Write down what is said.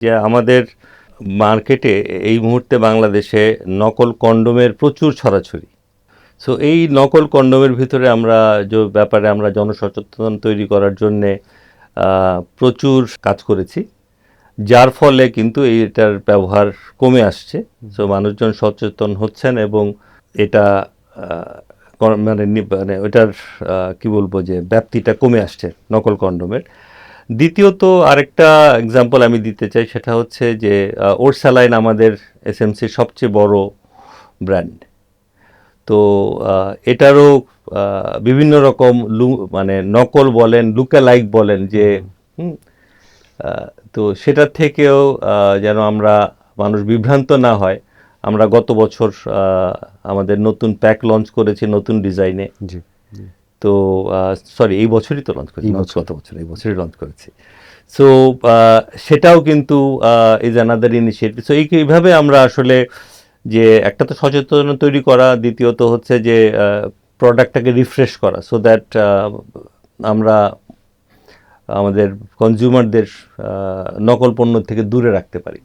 যে আমাদের মার্কেটে এই মুহূর্তে বাংলাদেশে নকল কন্ডোমের প্রচুর ছড়াছড়ি। সো এই নকল কন্ডোমের ভিতরে আমরা যে ব্যাপারে আমরা জনসচেতন তৈরি করার জন্যে প্রচুর কাজ করেছি, যার ফলে কিন্তু এটার ব্যবহার কমে আসছে। সো মানুষজন সচেতন হচ্ছেন এবং এটা মানে ওটার কি বলবো যে ব্যাপ্তিটা কমে আসছে নকল কন্ডোমের। দ্বিতীয়ত আরেকটা এক্সাম্পল আমি দিতে চাই, সেটা হচ্ছে যে ওরসালাইন আমাদের এসএমসির সবচেয়ে বড় ব্র্যান্ড। তো এটারও বিভিন্ন রকম মানে নকল বলেন, লুকালাইক বলেন যে তো সেটার থেকেও যেন আমরা মানুষ বিভ্রান্ত না হয়, আমরা গত বছর আমাদের নতুন প্যাক লঞ্চ করেছি নতুন ডিজাইনে। তো সরি, এই বছরই তো লঞ্চ করেছি, গত বছর এই বছরই লঞ্চ করেছি। সো সেটাও কিন্তু ইজ অ্যানাদার ইনিশিয়েটিভ। সো এইভাবে আমরা আসলে যে একটা তো সচেতনতা তৈরি করা, দ্বিতীয়ত হচ্ছে যে প্রোডাক্টটাকে রিফ্রেশ করা, সো দ্যাট আমরা আমাদের কনজিউমারদের নকল পণ্য থেকে দূরে রাখতে পারি।